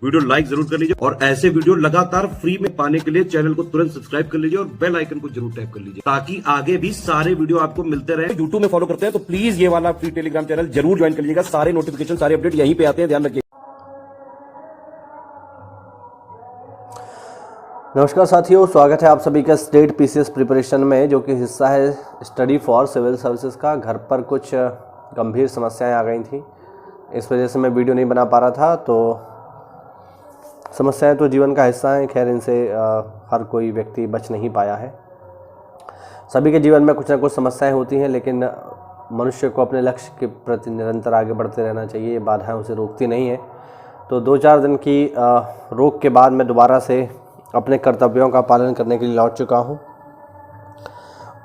Video like जरूर कर लीजिए और ऐसे वीडियो लगातार फ्री में पाने के लिए चैनल को तुरंत सब्सक्राइब कर लीजिए और बेल आइकन को जरूर टैप कर लीजिए ताकि आगे भी सारे वीडियो आपको मिलते रहे। यूट्यूब में फॉलो करते हैं तो प्लीज ये वाला फ्री टेलीग्राम चैनल जरूर ज्वाइन कर लीजिएगा। सारे नोटिफिकेशन सारे अपडेट यहीं पे आते हैं, ध्यान रखिए। नमस्कार साथियों, स्वागत है आप सभी का स्टेट पीसीएस प्रिपरेशन में, जो कि हिस्सा है स्टडी फॉर सिविल सर्विसेज का। घर पर कुछ गंभीर समस्याएं आ गई थी, इस वजह से मैं वीडियो नहीं बना पा रहा था। तो समस्याएं तो जीवन का हिस्सा हैं, खैर इनसे हर कोई व्यक्ति बच नहीं पाया है। सभी के जीवन में कुछ ना कुछ समस्याएं होती हैं, लेकिन मनुष्य को अपने लक्ष्य के प्रति निरंतर आगे बढ़ते रहना चाहिए। ये बाधाएं उसे रोकती नहीं है। तो 2-4 दिन की रोक के बाद मैं दोबारा से अपने कर्तव्यों का पालन करने के लिए लौट चुका हूं।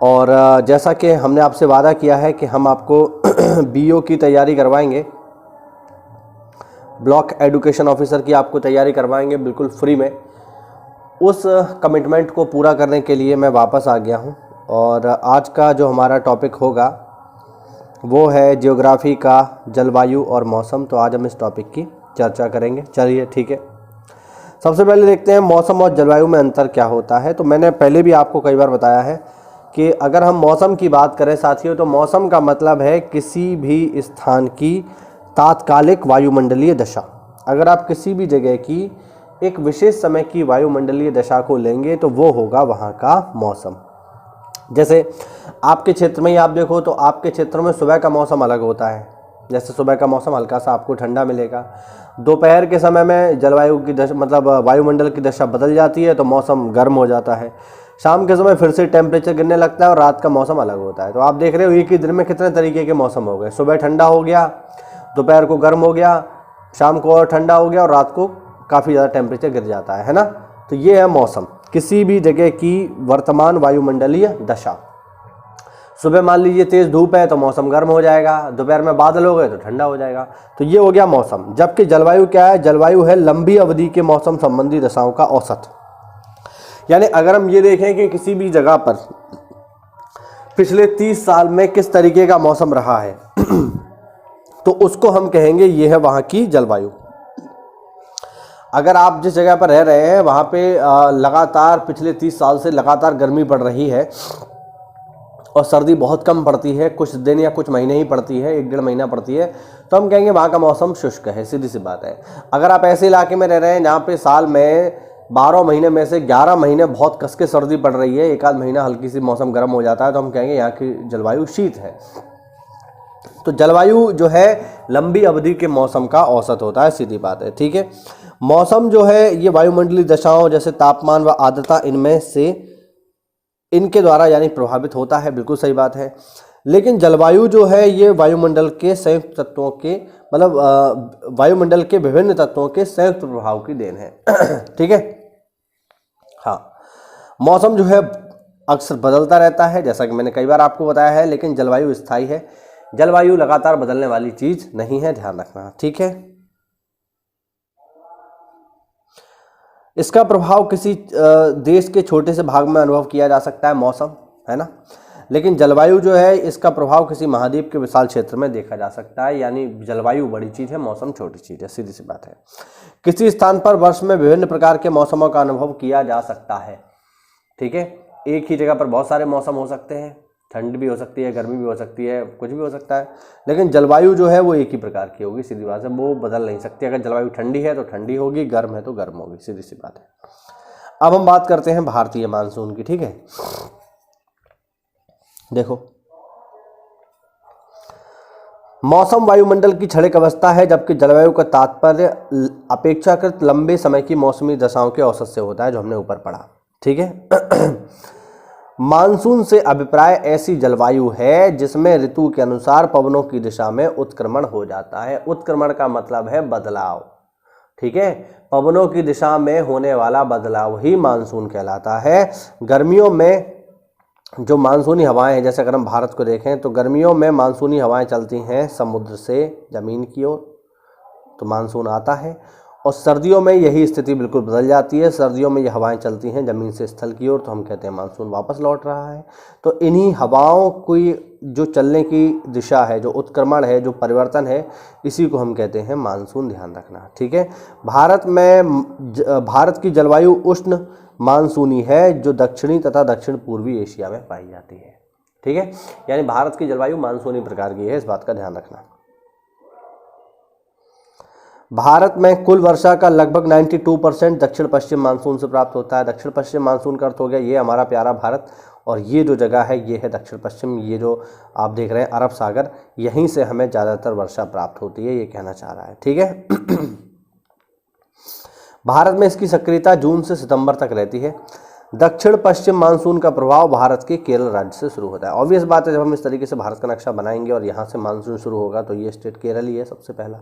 और जैसा कि हमने आपसे वादा किया है कि हम आपको बीओ की तैयारी करवाएंगे, ब्लॉक एजुकेशन ऑफिसर की आपको तैयारी करवाएंगे बिल्कुल फ्री में। उस कमिटमेंट को पूरा करने के लिए मैं वापस आ गया हूं। और आज का जो हमारा टॉपिक होगा वो है ज्योग्राफी का जलवायु और मौसम। तो आज हम इस टॉपिक की चर्चा करेंगे। चलिए ठीक है, सबसे पहले देखते हैं मौसम और जलवायु में अंतर क्या होता है। तो मैंने पहले भी आपको कई बार बताया है कि अगर हम मौसम की बात करें साथियों, तो मौसम का मतलब है किसी भी स्थान की तात्कालिक वायुमंडलीय दशा। अगर आप किसी भी जगह की एक विशेष समय की वायुमंडलीय दशा को लेंगे तो वो होगा वहाँ का मौसम। जैसे आपके क्षेत्र में ही आप देखो तो आपके क्षेत्र में सुबह का मौसम अलग होता है। जैसे सुबह का मौसम हल्का सा आपको ठंडा मिलेगा, दोपहर के समय में जलवायु की दशा मतलब वायुमंडल की दशा बदल जाती है तो मौसम गर्म हो जाता है। शाम के समय फिर से टेम्परेचर गिरने लगता है और रात का मौसम अलग होता है। तो आप देख रहे हो एक ही दिन में कितने तरीके के मौसम हो गए। सुबह ठंडा हो गया, दोपहर को गर्म हो गया, शाम को और ठंडा हो गया और रात को काफ़ी ज़्यादा टेम्परेचर गिर जाता है ना। तो ये है मौसम, किसी भी जगह की वर्तमान वायुमंडलीय दशा। सुबह मान लीजिए तेज़ धूप है तो मौसम गर्म हो जाएगा, दोपहर में बादल हो गए तो ठंडा हो जाएगा। तो ये हो गया मौसम। जबकि जलवायु क्या है? जलवायु है लंबी अवधि के मौसम संबंधी दशाओं का औसत। यानी अगर हम ये देखें कि किसी भी जगह पर पिछले 30 साल में किस तरीके का मौसम रहा है तो उसको हम कहेंगे ये है वहाँ की जलवायु। अगर आप जिस जगह पर रह रहे हैं वहाँ पे लगातार पिछले 30 साल से लगातार गर्मी पड़ रही है और सर्दी बहुत कम पड़ती है, कुछ दिन या कुछ महीने ही पड़ती है, 1-1.5 महीना पड़ती है, तो हम कहेंगे वहाँ का मौसम शुष्क है। सीधी सी बात है। अगर आप ऐसे इलाके में रह रहे हैं जहाँ पे साल में 12 महीने में से 11 महीने बहुत कस के सर्दी पड़ रही है, 1-आध महीना हल्की सी मौसम गर्म हो जाता है, तो हम कहेंगे यहाँ की जलवायु शीत है। तो जलवायु जो है लंबी अवधि के मौसम का औसत होता है, सीधी बात है। ठीक है, मौसम जो है ये वायुमंडलीय दशाओं जैसे तापमान व आर्द्रता इनमें से इनके द्वारा यानी प्रभावित होता है, बिल्कुल सही बात है। लेकिन जलवायु जो है ये वायुमंडल के संयुक्त तत्वों के मतलब वायुमंडल के विभिन्न तत्वों के संयुक्त प्रभाव की देन है। ठीक है, हाँ। मौसम जो है अक्सर बदलता रहता है, जैसा कि मैंने कई बार आपको बताया है, लेकिन जलवायु स्थायी है। जलवायु लगातार बदलने वाली चीज नहीं है, ध्यान रखना। ठीक है, इसका प्रभाव किसी देश के छोटे से भाग में अनुभव किया जा सकता है, मौसम है ना। लेकिन जलवायु जो है इसका प्रभाव किसी महाद्वीप के विशाल क्षेत्र में देखा जा सकता है। यानी जलवायु बड़ी चीज़ है, मौसम छोटी चीज़ है, सीधी सी बात है। किसी स्थान पर वर्ष में विभिन्न प्रकार के मौसमों का अनुभव किया जा सकता है। ठीक है, एक ही जगह पर बहुत सारे मौसम हो सकते हैं, ठंड भी हो सकती है, गर्मी भी हो सकती है, कुछ भी हो सकता है। लेकिन जलवायु जो है वो एक ही प्रकार की होगी, सीधी बात है, वो बदल नहीं सकती। अगर जलवायु ठंडी है तो ठंडी होगी, गर्म है तो गर्म होगी, सीधी सी बात है। अब हम बात करते हैं भारतीय मानसून की। ठीक है, देखो मौसम वायुमंडल की क्षणिक अवस्था है, जबकि जलवायु का तात्पर्य अपेक्षाकृत लंबे समय की मौसमी दशाओं के औसत से होता है, जो हमने ऊपर पढ़ा। ठीक है, मानसून से अभिप्राय ऐसी जलवायु है जिसमें ऋतु के अनुसार पवनों की दिशा में उत्क्रमण हो जाता है। उत्क्रमण का मतलब है बदलाव। ठीक है, पवनों की दिशा में होने वाला बदलाव ही मानसून कहलाता है। गर्मियों में जो मानसूनी हवाएं हैं, जैसे अगर हम भारत को देखें तो गर्मियों में मानसूनी हवाएं चलती हैं समुद्र से जमीन की ओर, तो मानसून आता है। और सर्दियों में यही स्थिति बिल्कुल बदल जाती है। सर्दियों में ये हवाएं चलती हैं ज़मीन से स्थल की ओर, तो हम कहते हैं मानसून वापस लौट रहा है। तो इन्हीं हवाओं की जो चलने की दिशा है, जो उत्क्रमण है, जो परिवर्तन है, इसी को हम कहते हैं मानसून। ध्यान रखना, ठीक है। भारत की जलवायु उष्ण मानसूनी है, जो दक्षिणी तथा दक्षिण पूर्वी एशिया में पाई जाती है, ठीक है। यानी भारत की जलवायु मानसूनी प्रकार की है, इस बात का ध्यान रखना। भारत में कुल वर्षा का लगभग 92% दक्षिण पश्चिम मानसून से प्राप्त होता है। दक्षिण पश्चिम मानसून का अर्थ हो गया ये हमारा प्यारा भारत, और ये जो जगह है ये है दक्षिण पश्चिम। ये जो आप देख रहे हैं अरब सागर, यहीं से हमें ज़्यादातर वर्षा प्राप्त होती है, ये कहना चाह रहा है, ठीक है। भारत में इसकी सक्रियता जून से सितंबर तक रहती है। दक्षिण पश्चिम मानसून का प्रभाव भारत के केरल राज्य से शुरू होता है। ऑब्वियस बात है, जब हम इस तरीके से भारत का नक्शा बनाएंगे और यहाँ से मानसून शुरू होगा तो ये स्टेट केरल ही है सबसे पहला।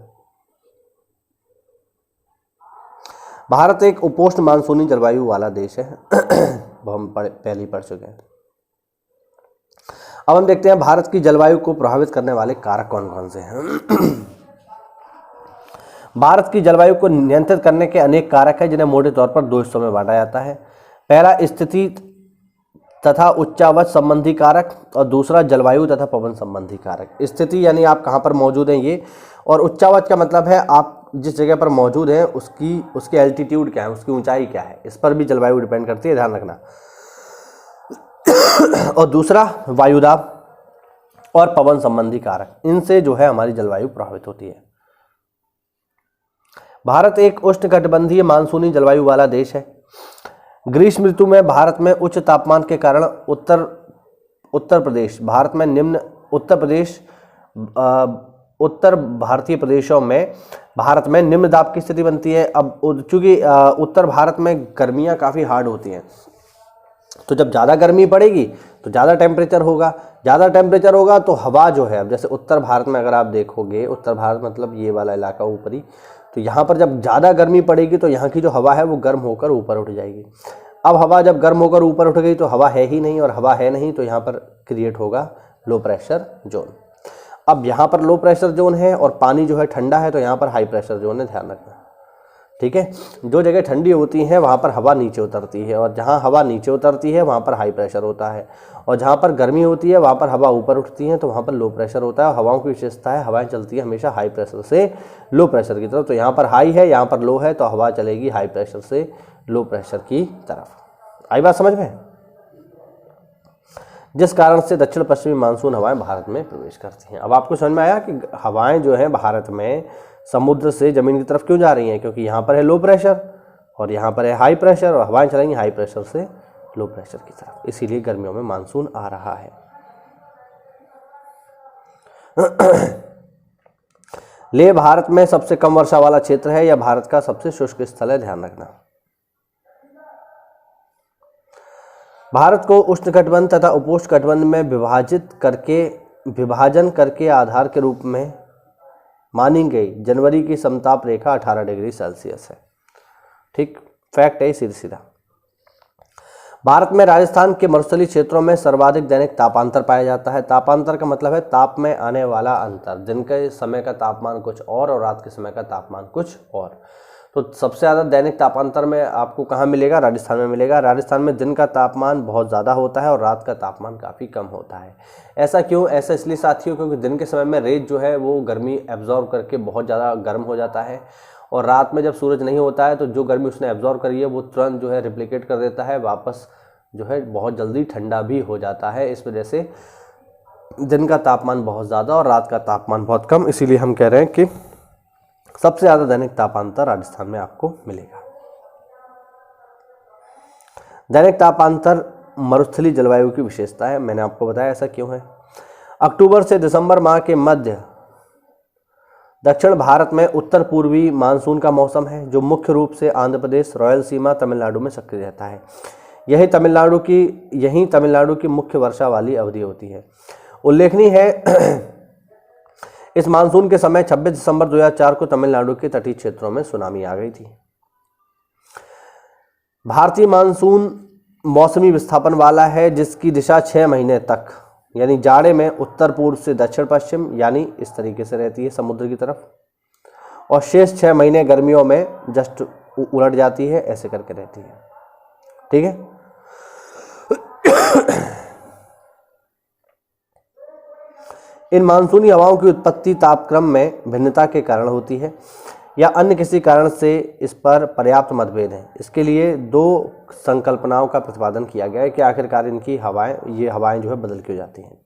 भारत एक उपोष्ण मानसूनी जलवायु वाला देश है, वो हम पहले ही पढ़ चुके हैं। अब हम देखते हैं भारत की जलवायु को प्रभावित करने वाले कारक कौन कौन से हैं। भारत की जलवायु को नियंत्रित करने के अनेक कारक हैं, जिन्हें मोटे तौर पर दो हिस्सों में बांटा जाता है। पहला स्थिति तथा उच्चावच संबंधी कारक, और दूसरा जलवायु तथा पवन संबंधी कारक। स्थिति यानी आप कहाँ पर मौजूद हैं ये, और उच्चावच का मतलब है आप जिस जगह पर मौजूद हैं उसकी एल्टीट्यूड क्या है, उसकी ऊंचाई क्या है, इस पर भी जलवायु डिपेंड करती है, ध्यान रखना। और दूसरा वायुदाब और पवन संबंधी कारक, इनसे जो है हमारी जलवायु प्रभावित होती है। भारत एक उष्णकटिबंधीय मानसूनी जलवायु वाला देश है। ग्रीष्म ऋतु में भारत में उच्च तापमान के कारण उत्तर भारतीय प्रदेशों में भारत में निम्न दाब की स्थिति बनती है। अब चूंकि उत्तर भारत में गर्मियां काफ़ी हार्ड होती हैं, तो जब ज़्यादा गर्मी पड़ेगी तो ज़्यादा टेम्परेचर होगा, तो हवा जो है, अब जैसे उत्तर भारत में अगर आप देखोगे, उत्तर भारत मतलब ये वाला इलाका ऊपरी, तो यहाँ पर जब ज़्यादा गर्मी पड़ेगी तो यहाँ की जो हवा है वो गर्म होकर ऊपर उठ जाएगी। अब हवा जब गर्म होकर ऊपर उठ गई तो हवा है ही नहीं, और हवा है नहीं तो यहाँ पर क्रिएट होगा लो प्रेशर जोन। अब यहाँ पर लो प्रेशर जोन है और पानी जो है ठंडा है, तो यहाँ पर हाई प्रेशर जोन है, ध्यान रखना, ठीक है। जो जगह ठंडी होती है वहाँ पर हवा नीचे उतरती है, और जहाँ हवा नीचे उतरती है वहाँ पर हाई प्रेशर होता है, और जहाँ पर गर्मी होती है वहाँ पर हवा ऊपर उठती है तो वहाँ पर लो प्रेशर होता है। और हवाओं की विशेषता है, हवाएं चलती है हमेशा हाई प्रेशर से लो प्रेशर की तरफ। तो यहाँ पर हाई है, यहाँ पर लो है, तो हवा चलेगी हाई प्रेशर से लो प्रेशर की तरफ। आई बात समझ में? जिस कारण से दक्षिण पश्चिमी मानसून हवाएं भारत में प्रवेश करती हैं। अब आपको समझ में आया कि हवाएं जो हैं भारत में समुद्र से ज़मीन की तरफ क्यों जा रही हैं, क्योंकि यहाँ पर है लो प्रेशर और यहाँ पर है हाई प्रेशर, और हवाएं चलेंगी हाई प्रेशर से लो प्रेशर की तरफ, इसीलिए गर्मियों में मानसून आ रहा है। लेह भारत में सबसे कम वर्षा वाला क्षेत्र है या भारत का सबसे शुष्क स्थल है, ध्यान रखना। भारत को उष्णकटिबंध तथा उपोष्णकटिबंध में विभाजन करके आधार के रूप में मानी गई जनवरी की समताप रेखा 18 डिग्री सेल्सियस है। ठीक, फैक्ट है सीधा सीधा। भारत में राजस्थान के मरुस्थलीय क्षेत्रों में सर्वाधिक दैनिक तापांतर पाया जाता है। तापांतर का मतलब है ताप में आने वाला अंतर, दिन के समय का तापमान कुछ और रात के समय का तापमान कुछ और। तो सबसे ज़्यादा दैनिक तापांतर में आपको कहाँ मिलेगा? राजस्थान में मिलेगा। राजस्थान में दिन का तापमान बहुत ज़्यादा होता है और रात का तापमान काफ़ी कम होता है। ऐसा क्यों? ऐसा इसलिए साथियों क्योंकि दिन के समय में रेत जो है वो गर्मी एब्जॉर्ब करके बहुत ज़्यादा गर्म हो जाता है, और रात में जब सूरज नहीं होता है तो जो गर्मी उसने एब्जॉर्ब करी है वो तुरंत जो है रिप्लिकेट कर देता है, वापस जो है बहुत जल्दी ठंडा भी हो जाता है। इस वजह से दिन का तापमान बहुत ज़्यादा और रात का तापमान बहुत कम, इसीलिए हम कह रहे हैं कि सबसे ज़्यादा दैनिक तापांतर राजस्थान में आपको मिलेगा। दैनिक तापांतर मरुस्थलीय जलवायु की विशेषता है, मैंने आपको बताया ऐसा क्यों है। अक्टूबर से दिसंबर माह के मध्य दक्षिण भारत में उत्तर पूर्वी मानसून का मौसम है, जो मुख्य रूप से आंध्र प्रदेश, रॉयल सीमा, तमिलनाडु में सक्रिय रहता है। यही तमिलनाडु की मुख्य वर्षा वाली अवधि होती है। उल्लेखनीय है इस मानसून के समय 26 दिसंबर 2004 को तमिलनाडु के तटीय क्षेत्रों में सुनामी आ गई थी। भारतीय मानसून मौसमी विस्थापन वाला है, जिसकी दिशा 6 महीने तक यानी जाड़े में उत्तर पूर्व से दक्षिण पश्चिम यानी इस तरीके से रहती है समुद्र की तरफ, और शेष 6 महीने गर्मियों में जस्ट उलट जाती है, ऐसे करके रहती है। ठीक है। इन मानसूनी हवाओं की उत्पत्ति तापक्रम में भिन्नता के कारण होती है या अन्य किसी कारण से इस पर पर्याप्त मतभेद है। इसके लिए 2 संकल्पनाओं का प्रतिपादन किया गया है कि आखिरकार इनकी ये हवाएं जो है बदल क्यों जाती हैं।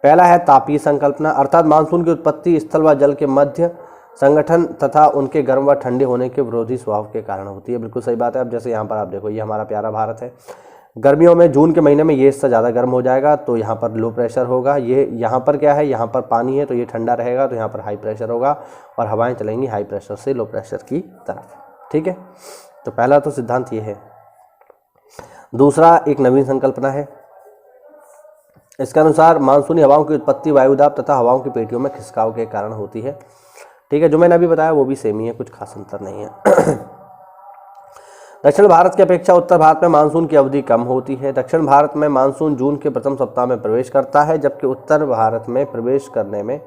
पहला है तापीय संकल्पना, अर्थात मानसून की उत्पत्ति स्थल व जल के मध्य संगठन तथा उनके गर्म व ठंडे होने के विरोधी स्वभाव के कारण होती है। बिल्कुल सही बात है। अब जैसे यहाँ पर आप देखो, ये हमारा प्यारा भारत है। गर्मियों में जून के महीने में ये इससे ज़्यादा गर्म हो जाएगा, तो यहाँ पर लो प्रेशर होगा। ये यहाँ पर क्या है, यहाँ पर पानी है, तो ये ठंडा रहेगा, तो यहाँ पर हाई प्रेशर होगा और हवाएं चलेंगी हाई प्रेशर से लो प्रेशर की तरफ। ठीक है। तो पहला तो सिद्धांत ये है। दूसरा एक नवीन संकल्पना है। इसके अनुसार मानसूनी हवाओं की उत्पत्ति वायुदाब तथा हवाओं की पेटियों में खिसकाव के कारण होती है। ठीक है। जो मैंने अभी बताया वो भी सेम ही है, कुछ खास अंतर नहीं है। दक्षिण भारत की अपेक्षा उत्तर भारत में मानसून की अवधि कम होती है। दक्षिण भारत में मानसून जून के प्रथम सप्ताह में प्रवेश करता है, जबकि उत्तर भारत में प्रवेश करने में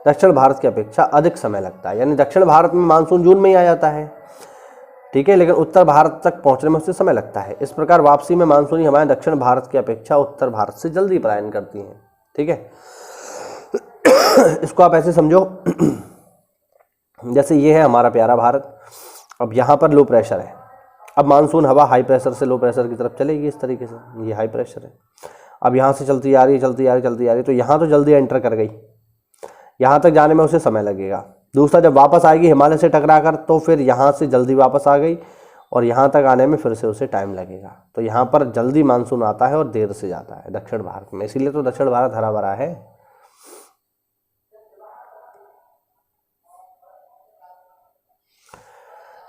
दक्षिण भारत की अपेक्षा अधिक समय लगता है। यानी दक्षिण भारत में मानसून जून में ही आ जाता है, ठीक है, लेकिन उत्तर भारत तक पहुंचने में उससे समय लगता है। इस प्रकार वापसी में मानसूनी हवाएं दक्षिण भारत की अपेक्षा उत्तर भारत से जल्दी पलायन करती हैं। ठीक है। इसको आप ऐसे समझो, जैसे ये है हमारा प्यारा भारत। अब यहाँ पर लो प्रेशर है। अब मानसून हवा हाई प्रेशर से लो प्रेशर की तरफ चलेगी इस तरीके से, ये हाई प्रेशर है। अब यहाँ से चलती आ रही है, तो यहाँ तो जल्दी एंटर कर गई, यहाँ तक जाने में उसे समय लगेगा। दूसरा, जब वापस आएगी हिमालय से टकराकर, तो फिर यहाँ से जल्दी वापस आ गई और यहाँ तक आने में फिर से उसे टाइम लगेगा। तो यहाँ पर जल्दी मानसून आता है और देर से जाता है दक्षिण भारत में, इसीलिए तो दक्षिण भारत हरा भरा है।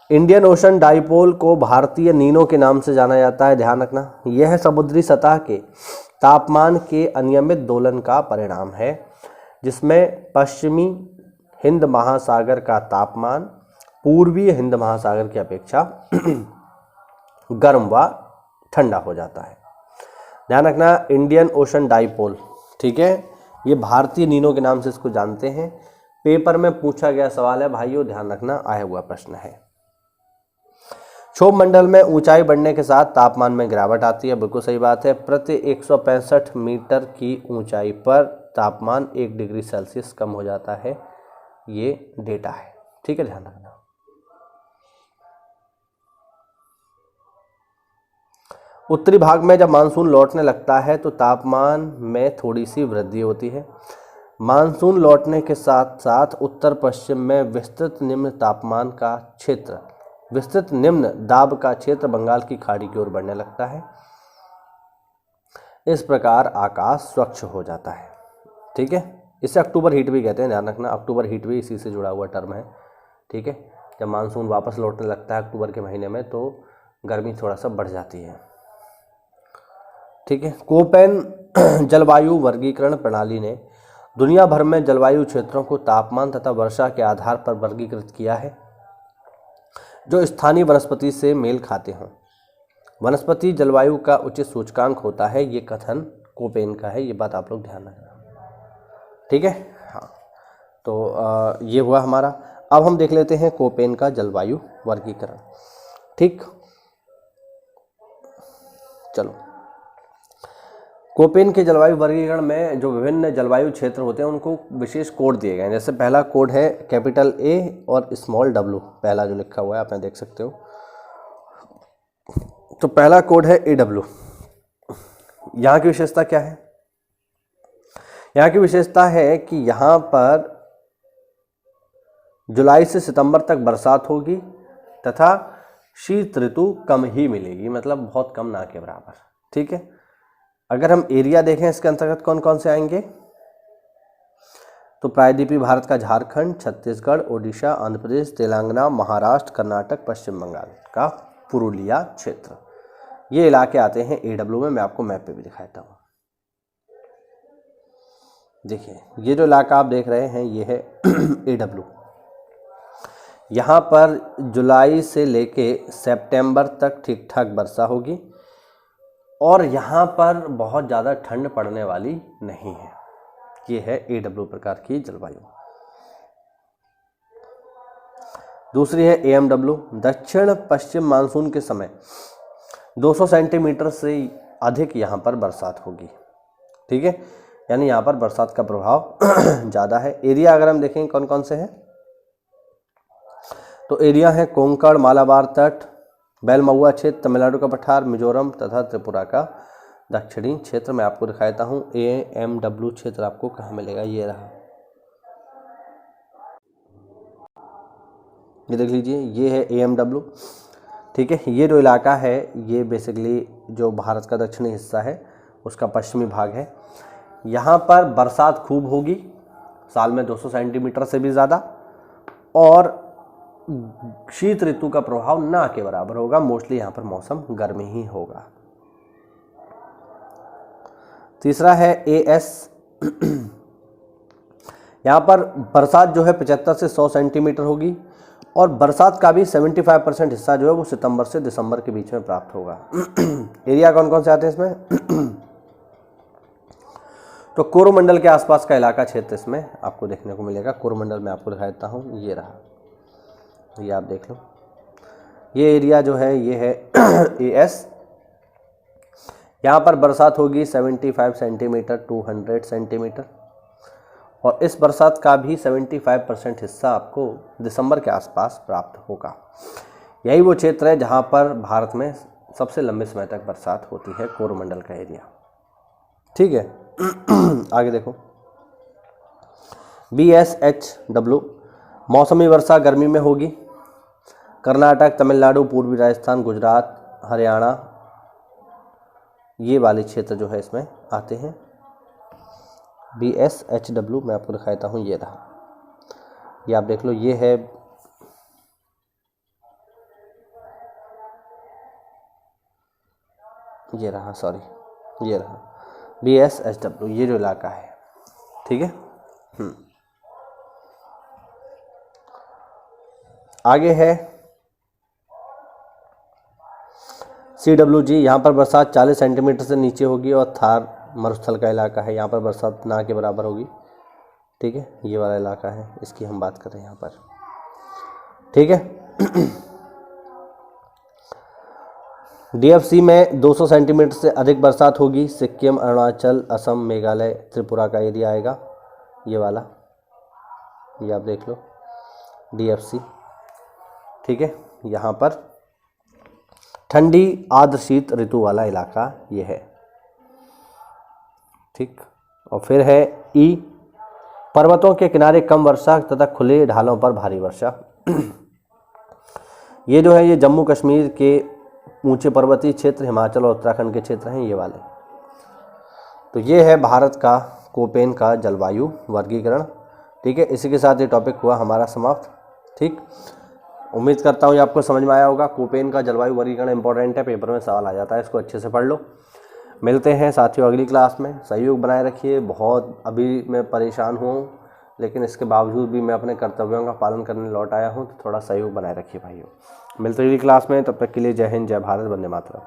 इंडियन ओशन डाइपोल को भारतीय नीनो के नाम से जाना जाता है, ध्यान रखना। यह समुद्री सतह के तापमान के अनियमित दोलन का परिणाम है, जिसमें पश्चिमी हिंद महासागर का तापमान पूर्वी हिंद महासागर की अपेक्षा गर्म व ठंडा हो जाता है। ध्यान रखना, इंडियन ओशन डाइपोल, ठीक है, ये भारतीय नीनो के नाम से इसको जानते हैं। पेपर में पूछा गया सवाल है भाइयों, ध्यान रखना, आया हुआ प्रश्न है। क्षोभ मंडल में ऊंचाई बढ़ने के साथ तापमान में गिरावट आती है, बिल्कुल सही बात है। प्रति 165 मीटर की ऊंचाई पर तापमान 1 डिग्री सेल्सियस कम हो जाता है, ये डेटा है, ठीक है, ध्यान रखना। उत्तरी भाग में जब मानसून लौटने लगता है तो तापमान में थोड़ी सी वृद्धि होती है। मानसून लौटने के साथ साथ उत्तर पश्चिम में विस्तृत निम्न दाब का क्षेत्र बंगाल की खाड़ी की ओर बढ़ने लगता है। इस प्रकार आकाश स्वच्छ हो जाता है, ठीक है। इसे अक्टूबर हीट भी कहते हैं, ध्यान रखना, अक्टूबर हीट भी इसी से जुड़ा हुआ टर्म है, ठीक है। जब मानसून वापस लौटने लगता है अक्टूबर के महीने में, तो गर्मी थोड़ा सा बढ़ जाती है, ठीक है। कोपेन जलवायु वर्गीकरण प्रणाली ने दुनिया भर में जलवायु क्षेत्रों को तापमान तथा वर्षा के आधार पर वर्गीकृत किया है जो स्थानीय वनस्पति से मेल खाते हों। वनस्पति जलवायु का उचित सूचकांक होता है, ये कथन कोपेन का है, ये बात आप लोग ध्यान रखना, ठीक है। हाँ, तो ये हुआ हमारा। अब हम देख लेते हैं कोपेन का जलवायु वर्गीकरण, ठीक। चलो, कोपेन के जलवायु वर्गीकरण में जो विभिन्न जलवायु क्षेत्र होते हैं उनको विशेष कोड दिए गए हैं। जैसे पहला कोड है कैपिटल ए और स्मॉल w, पहला जो लिखा हुआ है आप देख सकते हो। तो पहला कोड है AW। यहाँ की विशेषता क्या है? यहाँ की विशेषता है कि यहाँ पर जुलाई से सितंबर तक बरसात होगी तथा शीत ऋतु कम ही मिलेगी, मतलब बहुत कम, ना के बराबर, ठीक है। अगर हम एरिया देखें इसके अंतर्गत कौन कौन से आएंगे, तो प्रायद्वीपीय भारत का झारखंड, छत्तीसगढ़, ओडिशा, आंध्र प्रदेश, तेलंगाना, महाराष्ट्र, कर्नाटक, पश्चिम बंगाल का पुरुलिया क्षेत्र, ये इलाके आते हैं AW में। मैं आपको मैप पे भी दिखाता हूँ। देखिए, ये जो इलाका आप देख रहे हैं ये है AW। यहाँ पर जुलाई से लेके सितंबर तक ठीक ठाक वर्षा होगी और यहाँ पर बहुत ज़्यादा ठंड पड़ने वाली नहीं है। ये है AW प्रकार की जलवायु। दूसरी है AMW, दक्षिण पश्चिम मानसून के समय 200 सेंटीमीटर से अधिक यहाँ पर बरसात होगी। ठीक है, यानी यहाँ पर बरसात का प्रभाव ज़्यादा है। एरिया अगर हम देखें कौन कौन से हैं, तो एरिया है कोंकण, मालाबार तट, बेलमहुआ क्षेत्र, तमिलनाडु का पठार, मिजोरम तथा त्रिपुरा का दक्षिणी क्षेत्र। मैं आपको दिखा देता हूँ AMW क्षेत्र आपको कहाँ मिलेगा। ये रहा, ये देख लीजिए, ये है AMW। ठीक है, ये जो इलाका है ये बेसिकली जो भारत का दक्षिणी हिस्सा है उसका पश्चिमी भाग है। यहाँ पर बरसात खूब होगी, साल में 200 सेंटीमीटर से भी ज़्यादा, और शीत ऋतु का प्रभाव ना के बराबर होगा। मोस्टली यहाँ पर मौसम गर्मी ही होगा। तीसरा है AS, यहाँ पर बरसात जो है 75 से 100 सेंटीमीटर होगी, और बरसात का भी 75% हिस्सा जो है वो सितंबर से दिसंबर के बीच में प्राप्त होगा। एरिया कौन कौन से आते हैं इसमें, तो कोरोमंडल के आसपास का इलाका क्षेत्र इसमें आपको देखने को मिलेगा। कोरोमंडल में आपको दिखा देता हूँ, ये रहा, ये आप देख लो। ये एरिया जो है ये है AS। यहाँ पर बरसात होगी 75 सेंटीमीटर 200 सेंटीमीटर, और इस बरसात का भी 75% हिस्सा आपको दिसंबर के आसपास प्राप्त होगा। यही वो क्षेत्र है जहाँ पर भारत में सबसे लंबे समय तक बरसात होती है, कोरोमंडल का एरिया। ठीक है, आगे देखो, BSHW, मौसमी वर्षा गर्मी में होगी। कर्नाटक, तमिलनाडु, पूर्वी राजस्थान, गुजरात, हरियाणा, ये वाले क्षेत्र जो है इसमें आते हैं। BSHW मैं आपको दिखाता हूँ, ये रहा, ये आप देख लो, ये है ये रहा, सॉरी ये रहा BSHW, ये जो इलाका है। ठीक है, आगे है CWG, यहाँ पर बरसात 40 सेंटीमीटर से नीचे होगी, और थार मरुस्थल का इलाका है, यहाँ पर बरसात ना के बराबर होगी। ठीक है, ये वाला इलाका है, इसकी हम बात कर रहे हैं यहाँ पर। ठीक है, DFC में 200 सेंटीमीटर से अधिक बरसात होगी। सिक्किम, अरुणाचल, असम, मेघालय, त्रिपुरा का एरिया आएगा, ये वाला, ये आप देख लो DFC। ठीक है, यहाँ पर ठंडी आर्द्र शीत ऋतु वाला इलाका ये है। ठीक, और फिर है E, पर्वतों के किनारे कम वर्षा तथा खुले ढालों पर भारी वर्षा। ये जो है ये जम्मू कश्मीर के ऊंचे पर्वतीय क्षेत्र, हिमाचल और उत्तराखंड के क्षेत्र हैं ये वाले। तो ये है भारत का कोपेन का जलवायु वर्गीकरण। ठीक है, इसी के साथ ये टॉपिक हुआ हमारा समाप्त। ठीक, उम्मीद करता हूँ ये आपको समझ में आया होगा। कोपेन का जलवायु वर्गीकरण इंपॉर्टेंट है, पेपर में सवाल आ जाता है, इसको अच्छे से पढ़ लो। मिलते हैं साथियों अगली क्लास में। सहयोग बनाए रखिए। बहुत अभी मैं परेशान हूँ, लेकिन इसके बावजूद भी मैं अपने कर्तव्यों का पालन करने लौट आया हूँ, तो थोड़ा सहयोग बनाए रखिए भाइयों। मिलते हैं अगली क्लास में, तब तक के लिए जय हिंद, जय भारत, वंदे मातरम।